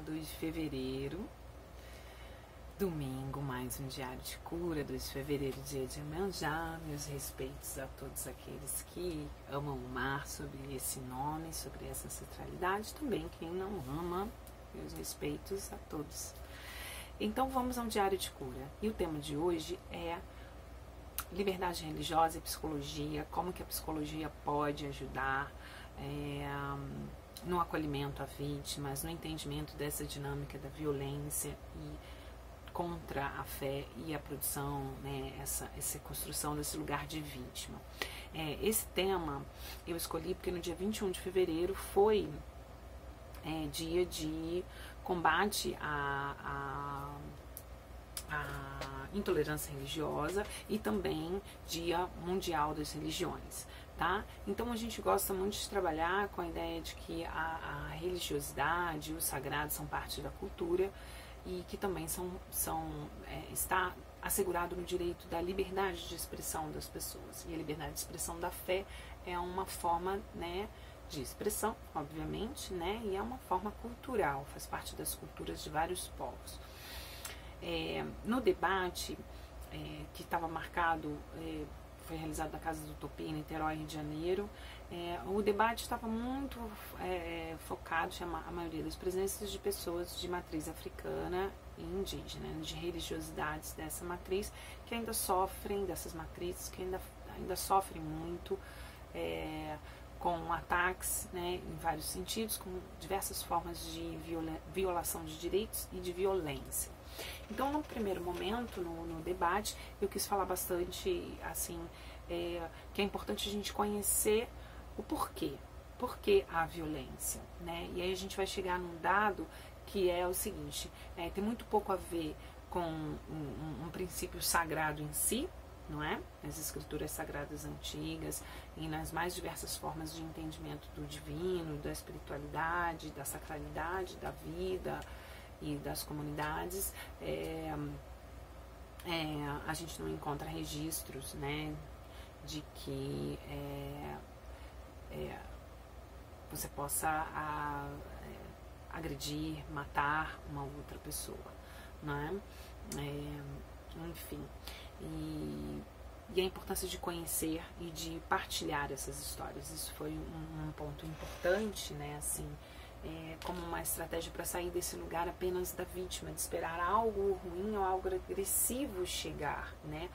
2 de fevereiro, domingo, mais um diário de cura, 2 de fevereiro, dia de Iemanjá. Meus respeitos a todos aqueles que amam o mar sobre esse nome, sobre essa ancestralidade, também quem não ama, meus respeitos a todos. Então vamos a um diário de cura, e o tema de hoje é liberdade religiosa e psicologia, como que a psicologia pode ajudar no acolhimento a vítimas, no entendimento dessa dinâmica da violência e contra a fé e a produção, né, essa construção desse lugar de vítima. Esse tema eu escolhi porque no dia 21 de fevereiro foi dia de combate à intolerância religiosa e também Dia Mundial das Religiões, tá? Então a gente gosta muito de trabalhar com a ideia de que a religiosidade e o sagrado são parte da cultura e que também está assegurado no direito da liberdade de expressão das pessoas. E a liberdade de expressão da fé é uma forma, né, de expressão, obviamente, né, e é uma forma cultural, faz parte das culturas de vários povos. No debate que estava marcado, foi realizado na Casa do Tupi, em Niterói, Rio de Janeiro, o debate estava muito focado, a maioria das presenças de pessoas de matriz africana e indígena, de religiosidades dessa matriz, que ainda sofrem, dessas matrizes, que ainda sofrem muito com ataques, né, em vários sentidos, com diversas formas de violação de direitos e de violência. Então, no primeiro momento, no debate, eu quis falar bastante, assim, que é importante a gente conhecer o porquê. Por que a violência, né? E aí a gente vai chegar num dado que é o seguinte, tem muito pouco a ver com um princípio sagrado em si, não é? Nas escrituras sagradas antigas e nas mais diversas formas de entendimento do divino, da espiritualidade, da sacralidade, da vida e das comunidades, a gente não encontra registros, né, de que você possa agredir, matar uma outra pessoa, não é? Enfim, e a importância de conhecer e de partilhar essas histórias, isso foi um ponto importante, né, assim, como uma estratégia para sair desse lugar apenas da vítima, de esperar algo ruim ou algo agressivo chegar, né?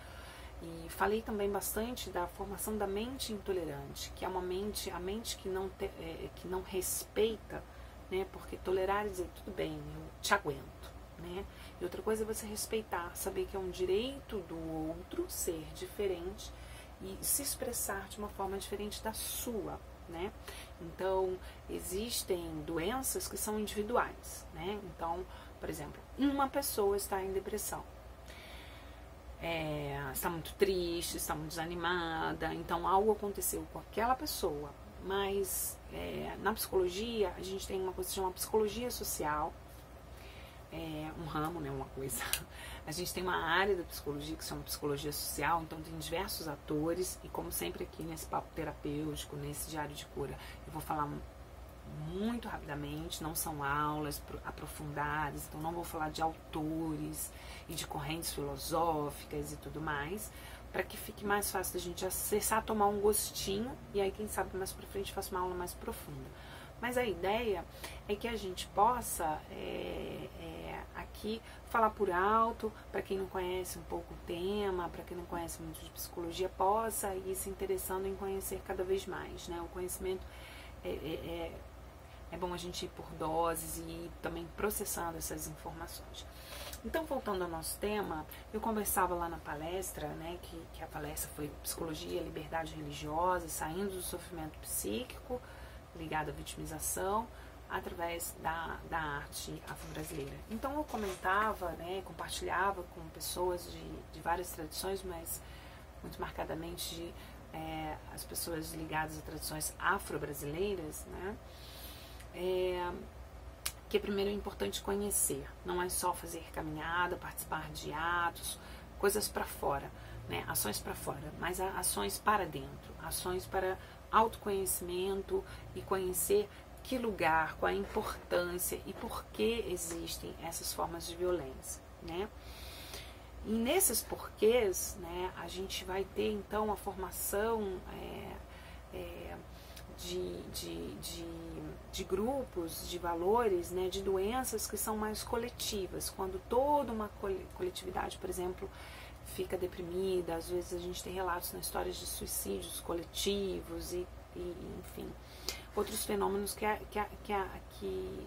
E falei também bastante da formação da mente intolerante, que é a mente que não respeita, né? Porque tolerar e dizer tudo bem, eu te aguento, né? E outra coisa é você respeitar, saber que é um direito do outro ser diferente e se expressar de uma forma diferente da sua, né? Então, existem doenças que são individuais, né? Então, por exemplo, uma pessoa está em depressão, está muito triste, está muito desanimada, então algo aconteceu com aquela pessoa, mas na psicologia a gente tem uma coisa que se chama psicologia social, um ramo, né, uma coisa. A gente tem uma área da psicologia que se chama psicologia social, então tem diversos atores, e como sempre aqui nesse papo terapêutico, nesse diário de cura, eu vou falar muito rapidamente, não são aulas aprofundadas, então não vou falar de autores e de correntes filosóficas e tudo mais, para que fique mais fácil da gente acessar, tomar um gostinho, e aí quem sabe mais pra frente faço uma aula mais profunda. Mas a ideia é que a gente possa aqui falar por alto, para quem não conhece um pouco o tema, para quem não conhece muito de psicologia, possa ir se interessando em conhecer cada vez mais, né? O conhecimento é bom a gente ir por doses e ir também processando essas informações. Então, voltando ao nosso tema, eu conversava lá na palestra, né, que a palestra foi Psicologia, Liberdade Religiosa, saindo do sofrimento psíquico, ligado à vitimização, através da arte afro-brasileira. Então eu comentava, né, compartilhava com pessoas de várias tradições, mas muito marcadamente as pessoas ligadas a tradições afro-brasileiras, né, que primeiro é importante conhecer, não é só fazer caminhada, participar de atos, coisas para fora, né, ações para fora, mas ações para dentro, ações para autoconhecimento e conhecer que lugar, qual a importância e por que existem essas formas de violência, né? E nesses porquês, né, a gente vai ter então a formação de grupos, de valores, né, de doenças que são mais coletivas. Quando toda uma coletividade, por exemplo, fica deprimida, às vezes a gente tem relatos na história de suicídios coletivos e enfim, outros fenômenos que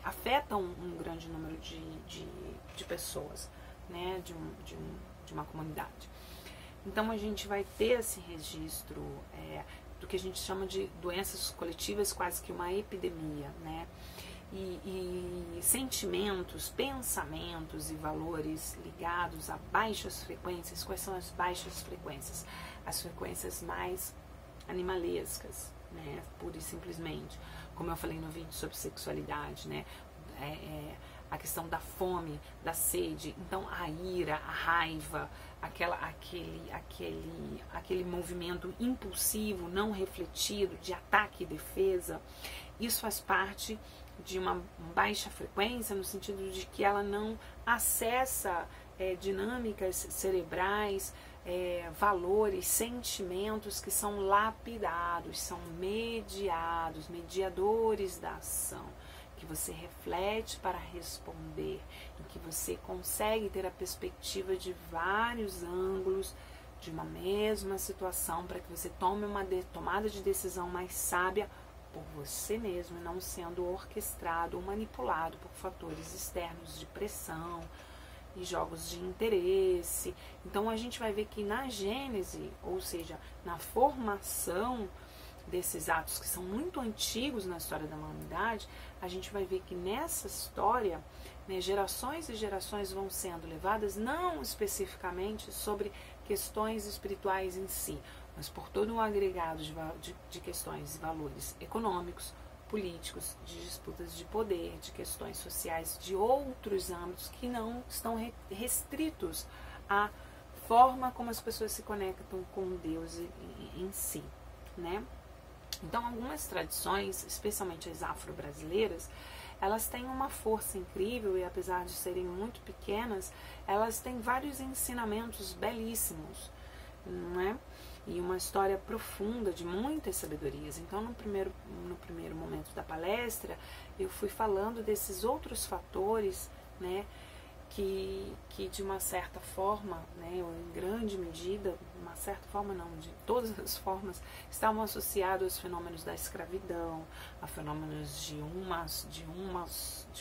afetam um grande número de pessoas, né, de uma comunidade. Então a gente vai ter esse registro do que a gente chama de doenças coletivas, quase que uma epidemia, né? E sentimentos, pensamentos e valores ligados a baixas frequências. Quais são as baixas frequências? As frequências mais animalescas, né? Pura e simplesmente. Como eu falei no vídeo sobre sexualidade, né? A questão da fome, da sede, então a ira, a raiva, aquele movimento impulsivo, não refletido, de ataque e defesa, isso faz parte de uma baixa frequência, no sentido de que ela não acessa dinâmicas cerebrais, valores, sentimentos que são lapidados, são mediados, mediadores da ação, que você reflete para responder, em que você consegue ter a perspectiva de vários ângulos de uma mesma situação, para que você tome uma tomada de decisão mais sábia por você mesmo, e não sendo orquestrado ou manipulado por fatores externos de pressão e jogos de interesse. Então a gente vai ver que na gênese, ou seja, na formação desses atos que são muito antigos na história da humanidade, a gente vai ver que nessa história, né, gerações e gerações vão sendo levadas não especificamente sobre questões espirituais em si, mas por todo um agregado de questões e valores econômicos, políticos, de disputas de poder, de questões sociais, de outros âmbitos que não estão restritos à forma como as pessoas se conectam com Deus em si, né? Então, algumas tradições, especialmente as afro-brasileiras, elas têm uma força incrível e, apesar de serem muito pequenas, elas têm vários ensinamentos belíssimos, não é? E uma história profunda de muitas sabedorias. Então, no primeiro momento da palestra, eu fui falando desses outros fatores, né, que de uma certa forma, né, ou em grande medida, uma certa forma não, de todas as formas, estavam associados aos fenômenos da escravidão, a fenômenos de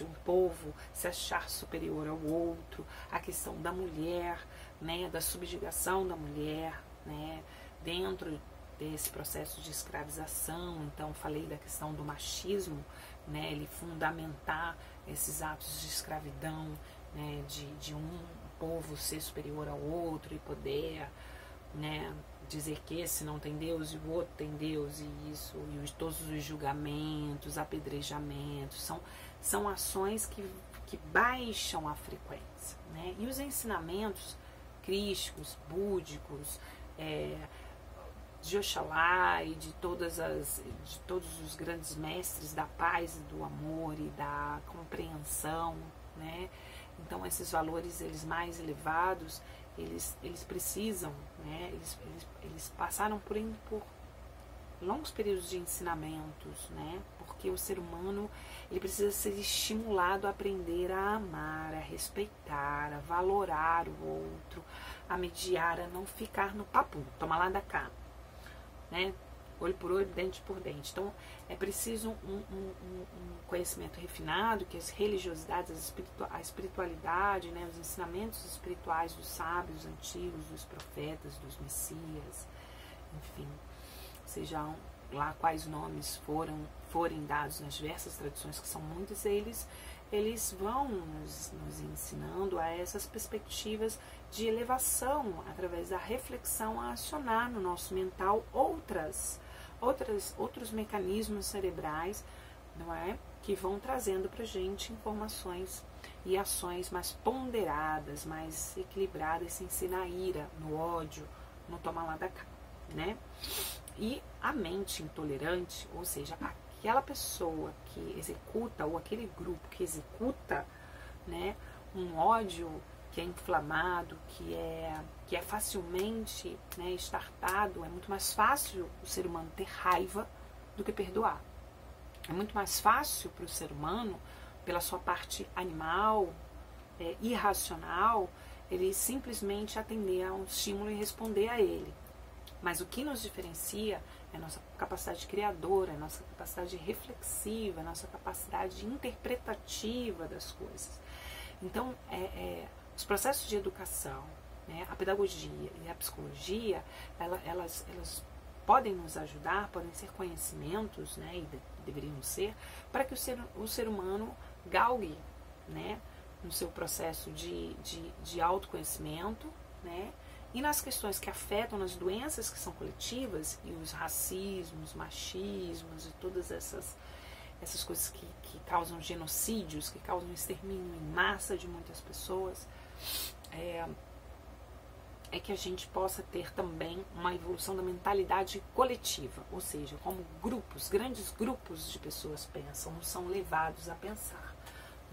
um povo se achar superior ao outro, a questão da mulher, né, da subjugação da mulher, né, dentro desse processo de escravização. Então falei da questão do machismo, né, ele fundamentar esses atos de escravidão, né, de um povo ser superior ao outro e poder, né, dizer que esse não tem Deus e o outro tem Deus, e isso, e todos os julgamentos, apedrejamentos, são ações que baixam a frequência, né? E os ensinamentos crísticos, búdicos, de Oxalá e de todos os grandes mestres da paz e do amor e da compreensão, né? Então esses valores, eles mais elevados, eles precisam, né? Eles passaram por longos períodos de ensinamentos, né? Porque o ser humano, ele precisa ser estimulado a aprender a amar, a respeitar, a valorar o outro, a mediar, a não ficar no papo, toma lá da cá, né? Olho por olho, dente por dente. Então é preciso um conhecimento refinado, que as religiosidades, a espiritualidade, né, os ensinamentos espirituais dos sábios antigos, dos profetas, dos messias, enfim, sejam lá quais nomes forem dados nas diversas tradições, que são muitos, eles vão nos ensinando a essas perspectivas de elevação, através da reflexão, a acionar no nosso mental outros mecanismos cerebrais, não é? Que vão trazendo para a gente informações e ações mais ponderadas, mais equilibradas, sem ser na ira, no ódio, no tomar lá da cá, né? E a mente intolerante, ou seja, aquela pessoa que executa, ou aquele grupo que executa, né, um ódio que é inflamado, que é facilmente, né, estartado, é muito mais fácil o ser humano ter raiva do que perdoar. É muito mais fácil para o ser humano, pela sua parte animal, irracional, ele simplesmente atender a um estímulo e responder a ele. Mas o que nos diferencia é a nossa capacidade criadora, a nossa capacidade reflexiva, a nossa capacidade interpretativa das coisas. Então, os processos de educação, né, a pedagogia e a psicologia, elas podem nos ajudar, podem ser conhecimentos, né, e deveriam ser, para que o ser humano galgue, né, no seu processo de autoconhecimento, né, e nas questões que afetam, nas doenças que são coletivas, e os racismos, machismos e todas essas coisas que causam genocídios, que causam extermínio em massa de muitas pessoas, é que a gente possa ter também uma evolução da mentalidade coletiva, ou seja, como grupos, grandes grupos de pessoas pensam, são levados a pensar,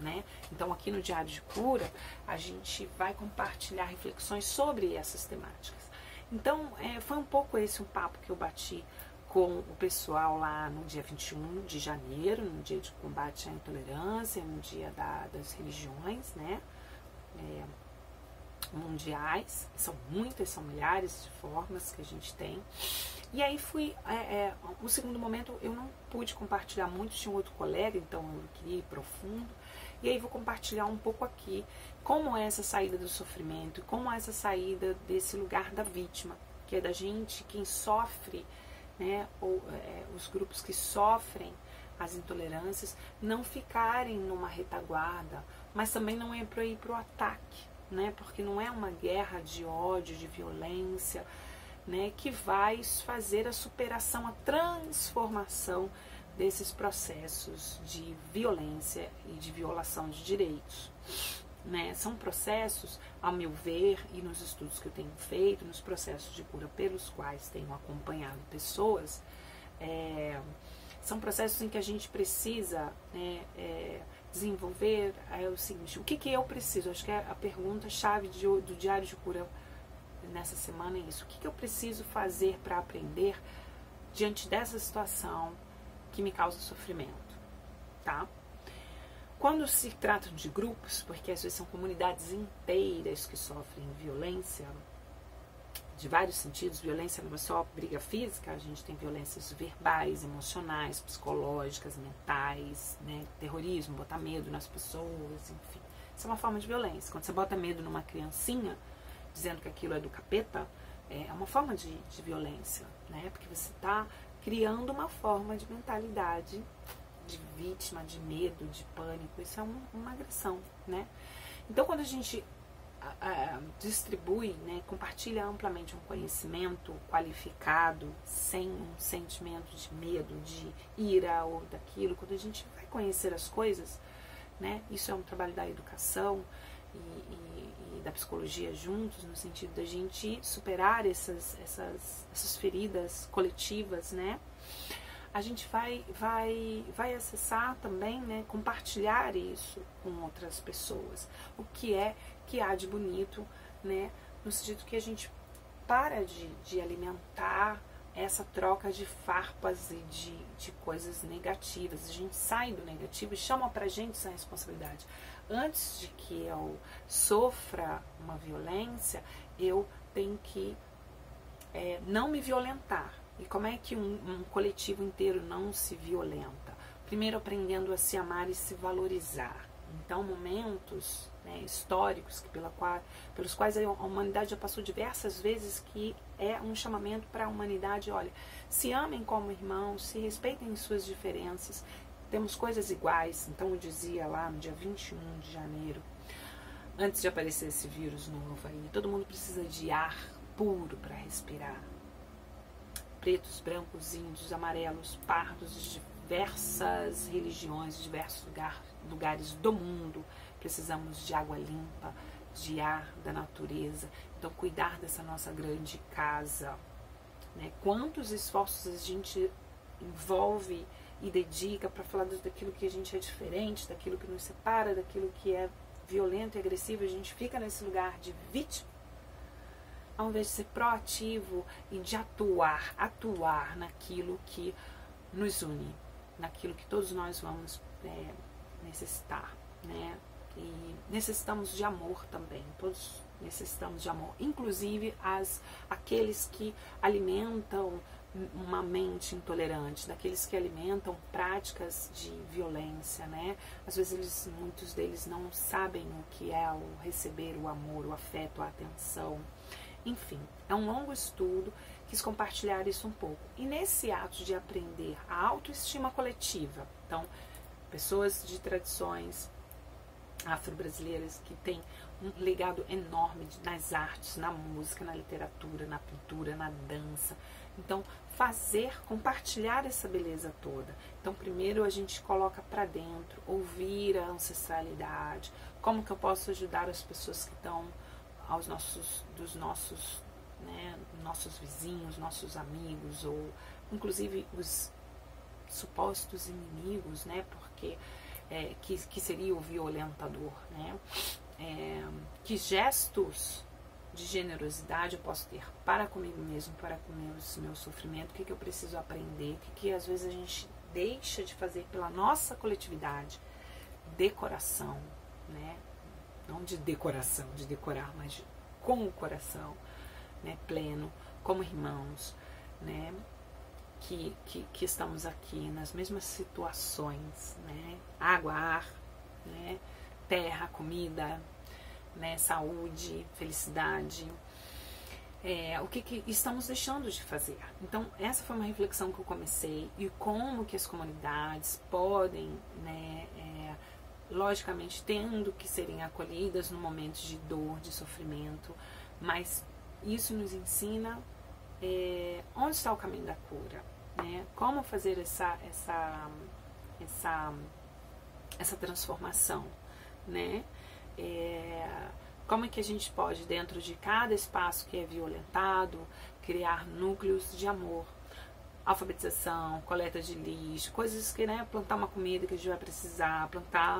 né? Então aqui no Diário de Cura a gente vai compartilhar reflexões sobre essas temáticas. Então foi um pouco esse um papo que eu bati com o pessoal lá no dia 21 de janeiro, no dia de combate à intolerância, no dia das religiões, né? Mundiais, são muitas, são milhares de formas que a gente tem. E aí o segundo momento eu não pude compartilhar muito, tinha um outro colega, então eu queria ir profundo, e aí vou compartilhar um pouco aqui como é essa saída do sofrimento, como é essa saída desse lugar da vítima, que é da gente, quem sofre, né, ou os grupos que sofrem as intolerâncias, não ficarem numa retaguarda, mas também não é para ir para o ataque, né, porque não é uma guerra de ódio, de violência, né, que vai fazer a superação, a transformação desses processos de violência e de violação de direitos, né? São processos, ao meu ver, e nos estudos que eu tenho feito, nos processos de cura pelos quais tenho acompanhado pessoas, são processos em que a gente precisa, né, desenvolver o seguinte: o que eu preciso? Acho que a pergunta-chave do Diário de Cura nessa semana é isso. O que eu preciso fazer para aprender diante dessa situação que me causa sofrimento, tá? Quando se trata de grupos, porque às vezes são comunidades inteiras que sofrem violência, de vários sentidos, violência não é só briga física, a gente tem violências verbais, emocionais, psicológicas, mentais, né, terrorismo, botar medo nas pessoas, enfim. Isso é uma forma de violência. Quando você bota medo numa criancinha, dizendo que aquilo é do capeta, é uma forma de violência, né? Porque você está criando uma forma de mentalidade de vítima, de medo, de pânico. Isso é uma agressão, né? Então, quando a gente distribui, né, compartilha amplamente um conhecimento qualificado, sem um sentimento de medo, de ira ou daquilo, quando a gente vai conhecer as coisas, né, isso é um trabalho da educação e da psicologia juntos, no sentido da gente superar essas feridas coletivas, né? A gente vai acessar também, né, compartilhar isso com outras pessoas. O que há de bonito, né, no sentido que a gente para de alimentar essa troca de farpas e de coisas negativas. A gente sai do negativo e chama pra gente essa responsabilidade. Antes de que eu sofra uma violência, eu tenho que não me violentar. E como é que um coletivo inteiro não se violenta? Primeiro aprendendo a se amar e se valorizar. Então, momentos, né, históricos pelos quais a humanidade já passou diversas vezes, que é um chamamento para a humanidade: olha, se amem como irmãos, se respeitem em suas diferenças, temos coisas iguais. Então eu dizia lá no dia 21 de janeiro, antes de aparecer esse vírus novo aí, todo mundo precisa de ar puro para respirar. Pretos, brancos, índios, amarelos, pardos, de diversas religiões, de diversos lugares do mundo. Precisamos de água limpa, de ar da natureza. Então, cuidar dessa nossa grande casa, né? Quantos esforços a gente envolve e dedica para falar daquilo que a gente é diferente, daquilo que nos separa, daquilo que é violento e agressivo, a gente fica nesse lugar de vítima, ao invés de ser proativo e de atuar naquilo que nos une, naquilo que todos nós vamos necessitar, né? E necessitamos de amor também, todos necessitamos de amor, inclusive aqueles que alimentam uma mente intolerante, daqueles que alimentam práticas de violência, né? Às vezes muitos deles não sabem o que é o receber o amor, o afeto, a atenção. Enfim, é um longo estudo, quis compartilhar isso um pouco. E nesse ato de aprender a autoestima coletiva, então, pessoas de tradições afro-brasileiras que têm um legado enorme nas artes, na música, na literatura, na pintura, na dança. Então, compartilhar essa beleza toda. Então, primeiro a gente coloca para dentro, ouvir a ancestralidade, como que eu posso ajudar as pessoas que estão dos nossos vizinhos, nossos amigos, ou inclusive os supostos inimigos, né? Porque que seria o violentador, né? Que gestos de generosidade eu posso ter para comigo mesmo, para com o meu sofrimento, o que eu preciso aprender, o que às vezes a gente deixa de fazer pela nossa coletividade, decoração, né? Não de decoração, de decorar, mas com o coração, né, pleno, como irmãos, né, que estamos aqui nas mesmas situações, né, água, ar, né, terra, comida, né, saúde, felicidade, o que estamos deixando de fazer. Então, essa foi uma reflexão que eu comecei, e como que as comunidades podem, né, logicamente tendo que serem acolhidas no momento de dor, de sofrimento, mas isso nos ensina onde está o caminho da cura, né? Como fazer essa transformação, né? Como é que a gente pode, dentro de cada espaço que é violentado, criar núcleos de amor, alfabetização, coleta de lixo, coisas que, né, plantar uma comida que a gente vai precisar,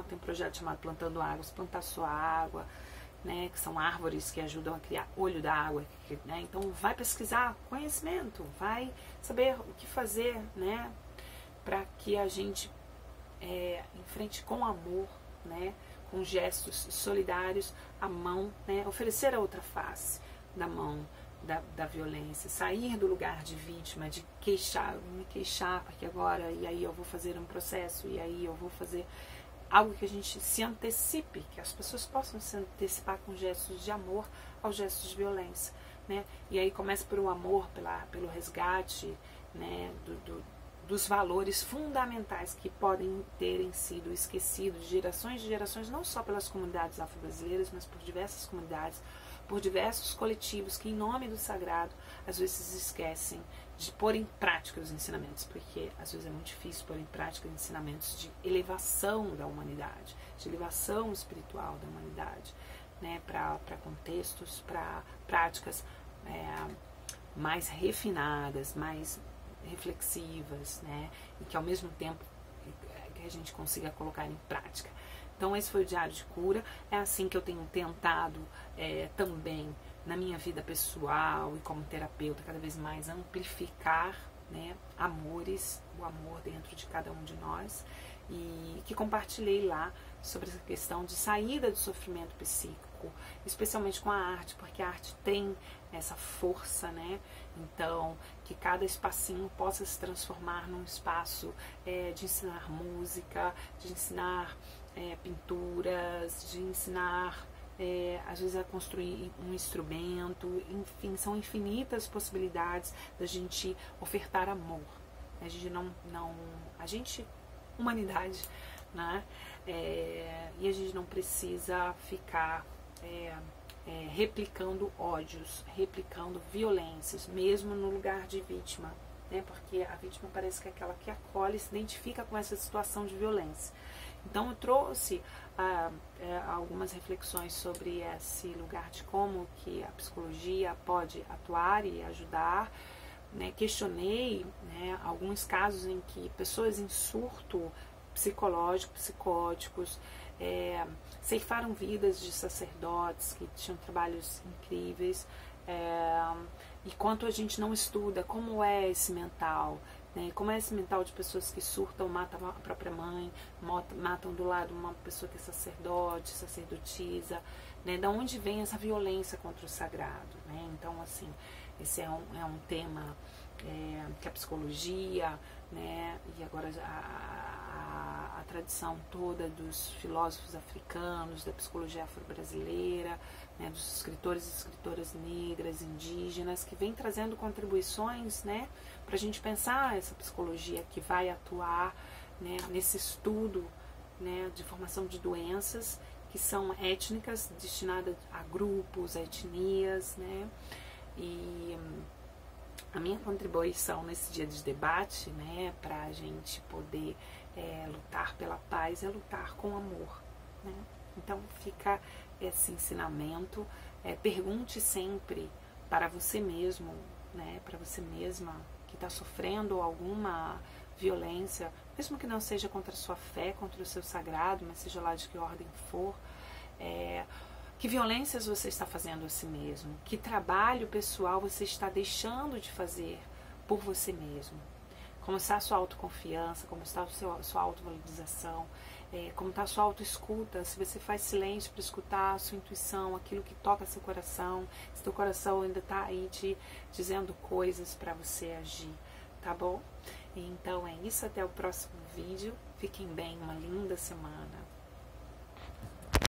tem um projeto chamado Plantando Águas, plantar sua água, né, que são árvores que ajudam a criar olho da água, né, então vai pesquisar conhecimento, vai saber o que fazer, né, para que a gente enfrente com amor, né, com gestos solidários, a mão, né, oferecer a outra face da mão, da violência, sair do lugar de vítima, de me queixar, porque agora, e aí eu vou fazer um processo, e aí eu vou fazer algo que a gente se antecipe, que as pessoas possam se antecipar com gestos de amor aos gestos de violência, né? E aí começa pelo amor, pelo resgate, né, dos valores fundamentais que podem terem sido esquecidos de gerações, não só pelas comunidades afro-brasileiras, mas por diversas comunidades, por diversos coletivos que, em nome do sagrado, às vezes esquecem de pôr em prática os ensinamentos, porque às vezes é muito difícil pôr em prática ensinamentos de elevação da humanidade, de elevação espiritual da humanidade, né, para contextos, para práticas mais refinadas, mais reflexivas, né, e que ao mesmo tempo que a gente consiga colocar em prática. Então esse foi o Diário de Cura, é assim que eu tenho tentado também na minha vida pessoal e como terapeuta cada vez mais amplificar, né, o amor dentro de cada um de nós, e que compartilhei lá sobre essa questão de saída do sofrimento psíquico, especialmente com a arte, porque a arte tem essa força, né? Então, que cada espacinho possa se transformar num espaço de ensinar música, de ensinar pinturas, de ensinar às vezes a construir um instrumento, enfim, são infinitas possibilidades da gente ofertar amor. A gente humanidade, né? E a gente não precisa ficar replicando ódios, replicando violências, mesmo no lugar de vítima, né? Porque a vítima parece que é aquela que acolhe, se identifica com essa situação de violência. Então eu trouxe algumas reflexões sobre esse lugar de como que a psicologia pode atuar e ajudar, né, questionei, né, alguns casos em que pessoas em surto psicológico, psicóticos, ceifaram vidas de sacerdotes que tinham trabalhos incríveis, e quanto a gente não estuda como é esse mental, né, como é esse mental de pessoas que surtam, matam a própria mãe, matam do lado uma pessoa que é sacerdote, sacerdotisa, né, da onde vem essa violência contra o sagrado, né? Então, assim, esse é um tema que a psicologia, né, e agora a tradição toda dos filósofos africanos, da psicologia afro-brasileira, né, dos escritores e escritoras negras, indígenas, que vem trazendo contribuições, né, para a gente pensar essa psicologia que vai atuar, né, nesse estudo, né, de formação de doenças que são étnicas, destinadas a grupos, a etnias, né, e a minha contribuição nesse dia de debate, né, para a gente poder lutar pela paz, é lutar com amor, né? Então fica esse ensinamento, pergunte sempre para você mesmo, né, para você mesma que está sofrendo alguma violência, mesmo que não seja contra a sua fé, contra o seu sagrado, mas seja lá de que ordem for, que violências você está fazendo a si mesmo, que trabalho pessoal você está deixando de fazer por você mesmo, como está a sua autoconfiança, como está a sua autovalorização, como está a sua autoescuta, se você faz silêncio para escutar a sua intuição, aquilo que toca seu coração, se teu coração ainda está aí te dizendo coisas para você agir, tá bom? Então é isso, até o próximo vídeo, fiquem bem, uma linda semana.